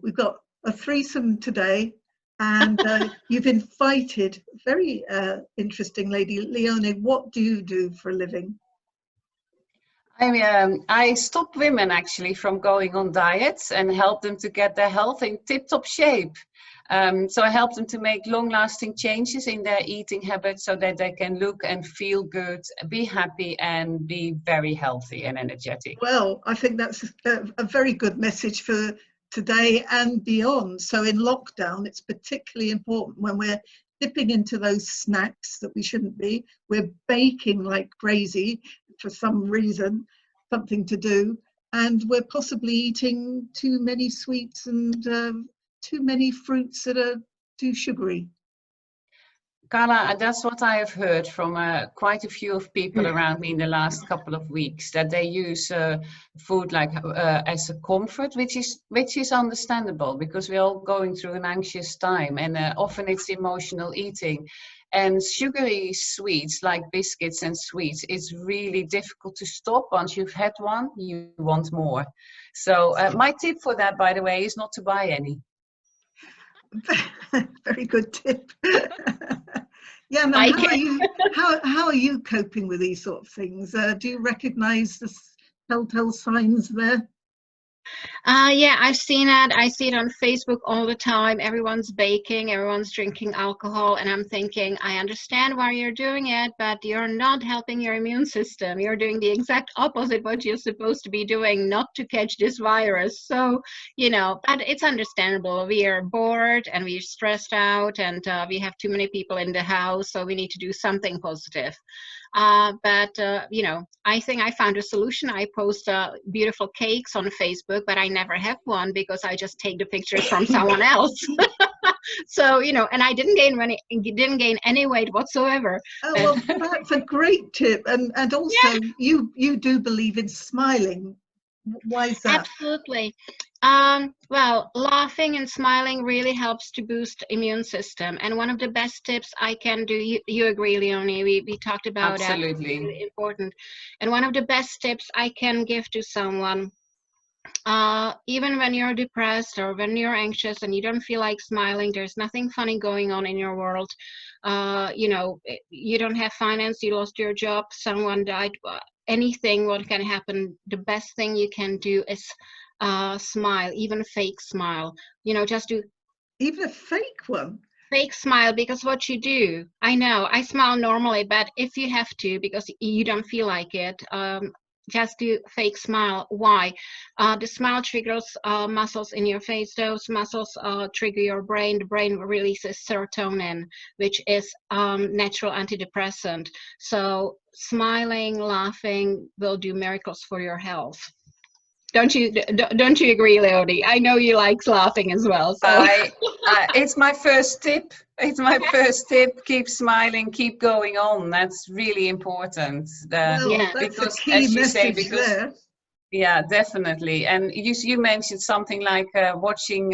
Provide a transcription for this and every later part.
We've got a threesome today, and you've invited a very interesting lady. Leonie, what do you do for a living? I stop women actually from going on diets and help them to get their health in tip-top shape. So I help them to make long-lasting changes in their eating habits so that they can look and feel good, be happy, and be very healthy and energetic. Well, I think that's a very good message for today and beyond. So in lockdown, it's particularly important when we're dipping into those snacks that we shouldn't be. We're baking like crazy for some reason, something to do, and we're possibly eating too many sweets and too many fruits that are too sugary. Carla, that's what I have heard from quite a few of people around me in the last couple of weeks, that they use food like as a comfort, which is understandable because we're all going through an anxious time, and often it's emotional eating. And sugary sweets like biscuits and sweets, it's really difficult to stop. Once you've had one, you want more. So my tip for that, by the way, is not to buy any. Very good tip. Yeah, now how are you coping with these sort of things? Do you recognize the telltale signs there? Yeah, I've seen it. I see it on Facebook all the time. Everyone's baking, everyone's drinking alcohol, and I'm thinking, I understand why you're doing it, but you're not helping your immune system. You're doing the exact opposite what you're supposed to be doing, not to catch this virus. So, but it's understandable. We are bored and we're stressed out, and we have too many people in the house, so we need to do something positive. But I think I found a solution. I post beautiful cakes on Facebook, but I never have one because I just take the pictures from someone else. So, and I didn't gain any weight whatsoever. Oh, well, that's a great tip. And also, yeah. you do believe in smiling. Why is that? Absolutely. Well, laughing and smiling really helps to boost immune system. And one of the best tips I can do, you agree, Leonie, we talked about that. Absolutely. It's really important. And one of the best tips I can give to someone, even when you're depressed or when you're anxious and you don't feel like smiling, there's nothing funny going on in your world. You don't have finance, you lost your job, someone died, anything what can happen, the best thing you can do is smile, even a fake smile. Just do even a fake one. Fake smile, because what you do, I know I smile normally, but if you have to because you don't feel like it, just do fake smile. Why? The smile triggers muscles in your face. Those muscles trigger your brain. The brain releases serotonin, which is natural antidepressant. So smiling, laughing will do miracles for your health. Don't you agree, Leonie? I know you like laughing as well. So it's my first tip. It's my first tip. Keep smiling, keep going on. That's really important. That's because, a key as you say, there. Yeah, definitely. And you mentioned something like watching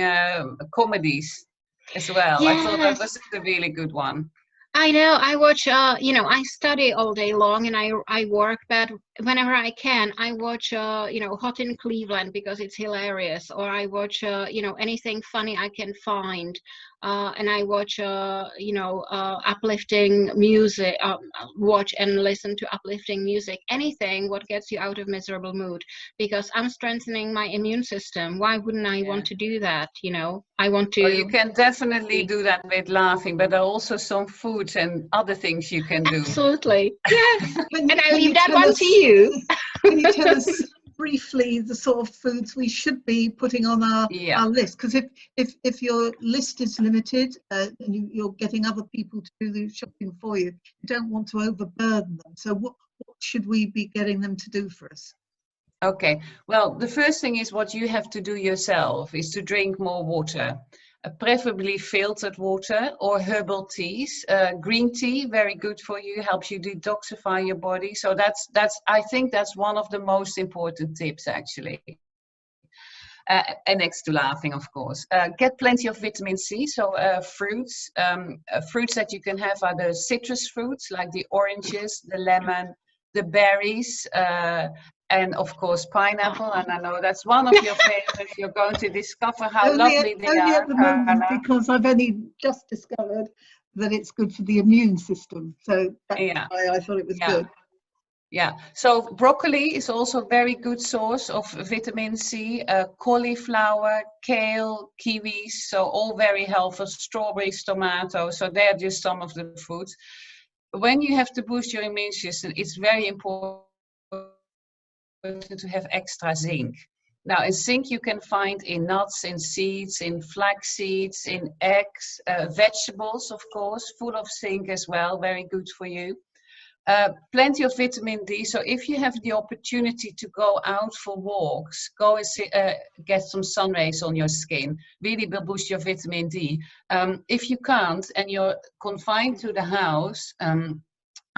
comedies as well. Yes. I thought that was a really good one. I know. I watch, I study all day long and I work, but whenever I can, I watch, Hot in Cleveland because it's hilarious, or I watch, anything funny I can find. And I watch, uplifting music, watch and listen to uplifting music, anything what gets you out of miserable mood, because I'm strengthening my immune system. Why wouldn't I want to do that? I want to. Well, you can definitely do that with laughing, but there are also some foods and other things you can do. Absolutely. Yes. And I leave that one to you. Can you tell us briefly the sort of foods we should be putting on our list? Because if your list is limited and you're getting other people to do the shopping for you, you don't want to overburden them. So what should we be getting them to do for us? Okay, well, the first thing is what you have to do yourself is to drink more water, preferably filtered water or herbal teas. Green tea, very good for you, helps you detoxify your body. So I think that's one of the most important tips, actually. And next to laughing, of course. Get plenty of vitamin C, so fruits. Fruits that you can have are the citrus fruits, like the oranges, the lemon, the berries, and of course pineapple. And I know that's one of your favorites. You're going to discover how lovely they only are, at the moment, Carla. because I've only just discovered that it's good for the immune system. So that's Yeah. why I thought it was Yeah. good. Yeah, so broccoli is also a very good source of vitamin C. Cauliflower, kale, kiwis, so all very helpful. Strawberries, tomatoes, so they're just some of the foods. When you have to boost your immune system, it's very important to have extra zinc. Now, in zinc you can find in nuts, in seeds, in flax seeds, in eggs, vegetables, of course, full of zinc as well, very good for you. Plenty of vitamin D. So if you have the opportunity to go out for walks, go and get some sun rays on your skin. Really will boost your vitamin D. If you can't and you're confined to the house,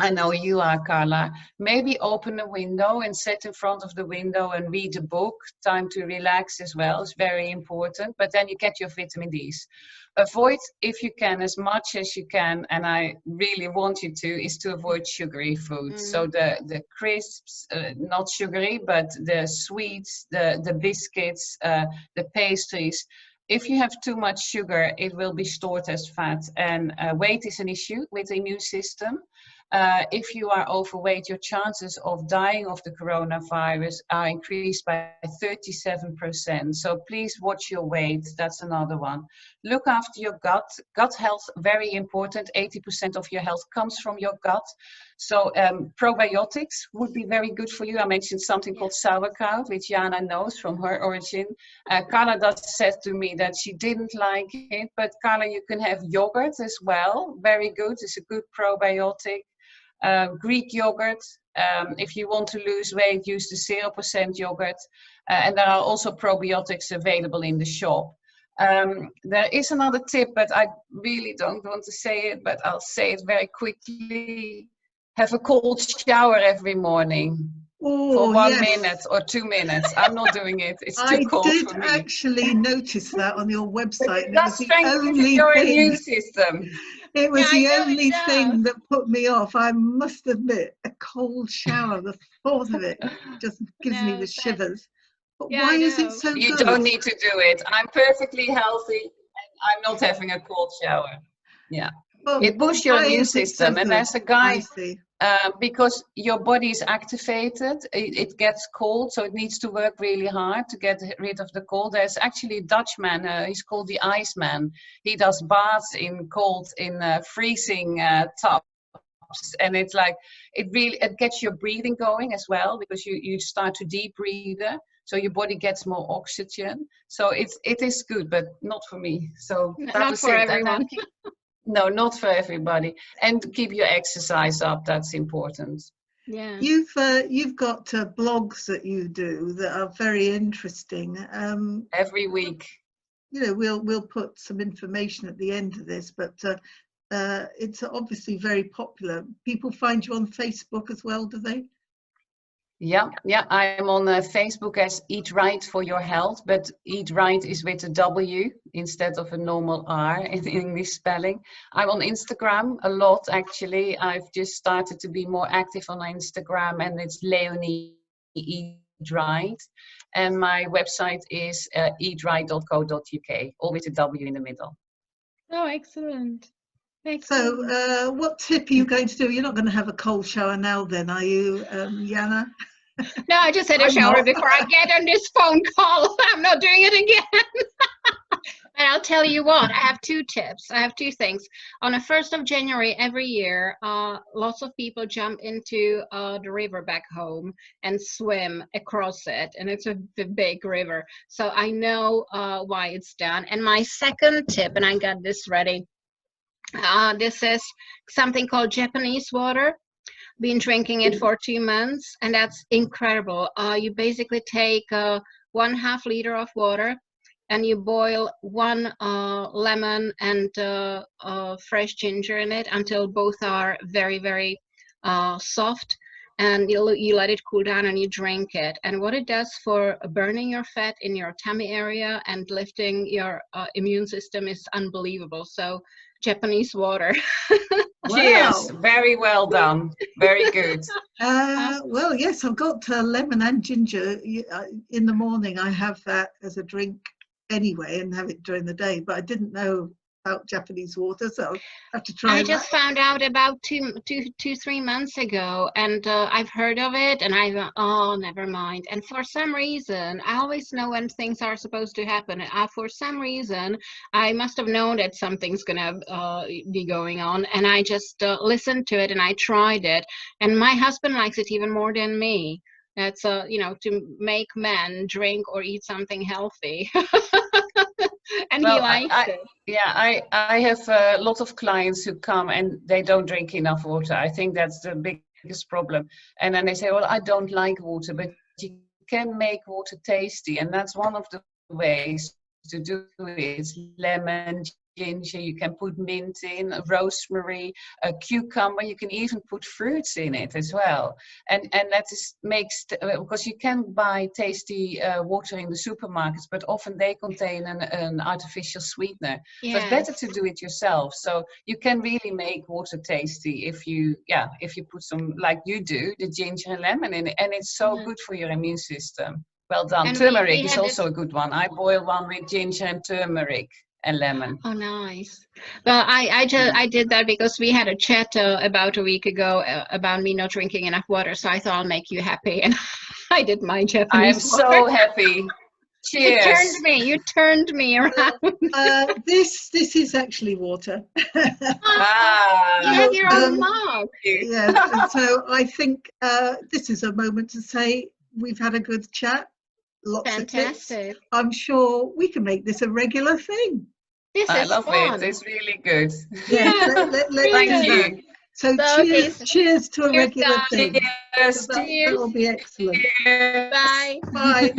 I know you are, Carla. Maybe open a window and sit in front of the window and read a book. Time to relax as well is very important. But then you get your vitamin Ds. Avoid, if you can, as much as you can, and I really want you to, is to avoid sugary foods. So the crisps, not sugary, but the sweets, the biscuits, the pastries. If you have too much sugar, it will be stored as fat, and weight is an issue with the immune system. If you are overweight, your chances of dying of the coronavirus are increased by 37%. So please watch your weight. That's another one. Look after your gut. Gut health, very important. 80% of your health comes from your gut. So probiotics would be very good for you. I mentioned something called sauerkraut, which Jana knows from her origin. Carla said to me that she didn't like it, but Carla, you can have yogurt as well. Very good. It's a good probiotic. Greek yogurt. If you want to lose weight, use the 0% yogurt. And there are also probiotics available in the shop. There is another tip, but I really don't want to say it, but I'll say it very quickly. Have a cold shower every morning. For 1 minute or 2 minutes. I'm not doing it. It's too cold for me. I did actually notice that on your website. It does strengthen your immune system. It was the only thing that put me off. I must admit, a cold shower, the thought of it just gives me the shivers. But why is it so good? You don't need to do it. I'm perfectly healthy and I'm not having a cold shower. Yeah. Well, it boosts your immune system. And there's a guy, because your body is activated, it gets cold, so it needs to work really hard to get rid of the cold. There's actually a Dutchman, he's called the Iceman. He does baths in freezing tubs. And it's like, it gets your breathing going as well, because you start to deep breathe. So your body gets more oxygen. So it is good, but not for me. So not for everyone. No, not for everybody. And keep your exercise up. That's important. Yeah. You've got blogs that you do that are very interesting. Every week. You know, we'll put some information at the end of this, but it's obviously very popular. People find you on Facebook as well, do they? Yeah, I'm on Facebook as Eat Right for Your Health, but Eat Right is with a W instead of a normal R in English spelling. I'm on Instagram a lot, actually. I've just started to be more active on Instagram, and it's Leonie Eat Right. And my website is eatright.co.uk, all with a W in the middle. Oh, excellent. So what tip are you going to do? You're not going to have a cold shower now then, are you, Jana? No, I just had a shower before I get on this phone call. I'm not doing it again. And I'll tell you what, I have two tips. I have two things. On the 1st of January every year, lots of people jump into the river back home and swim across it. And it's a big river. So I know why it's done. And my second tip, and I got this ready. This is something called Japanese water. Been drinking it for 2 months, and that's incredible. You basically take 1/2 liter of water, and you boil 1 lemon and fresh ginger in it until both are very, very soft, and you let it cool down and you drink it. And what it does for burning your fat in your tummy area and lifting your immune system is unbelievable. So Japanese water. Cheers. Wow. Very well done. Very good. Well, yes, I've got lemon and ginger. In the morning, I have that as a drink anyway and have it during the day, but I didn't know about Japanese water, so I'll have to try I that. just found out about 3 months ago, and I've heard of it, and I thought, oh, never mind. And for some reason, I always know when things are supposed to happen. For some reason, I must have known that something's gonna be going on, and I just listened to it and I tried it. And my husband likes it even more than me. That's to make men drink or eat something healthy. And he Well, likes it. yeah, I have a lot of clients who come and they don't drink enough water. I think that's the biggest problem. And then they say, well, I don't like water, but you can make water tasty. And that's one of the ways to do it. It's lemon, ginger, you can put mint in, rosemary, a cucumber, you can even put fruits in it as well. And that makes, because you can buy tasty water in the supermarkets, but often they contain an artificial sweetener. So it's better to do it yourself. So you can really make water tasty if you put some, like you do, the ginger and lemon in it, and it's so good for your immune system. Well done. And turmeric is also a good one. I boil one with ginger and turmeric and lemon. Oh, nice. Well, I did that because we had a chat about a week ago about me not drinking enough water. So I thought I'll make you happy, and I did my Japanese water. I'm so happy. Cheers. You turned me around. This is actually water. You have your own mug. Yes, and so I think this is a moment to say we've had a good chat. Lots Fantastic. of tips. I'm sure we can make this a regular thing. I love it. It's really good. Yeah, let's Thank do you. that. So cheers to a regular thing. Cheers. That will be excellent. Cheers. Bye. Bye.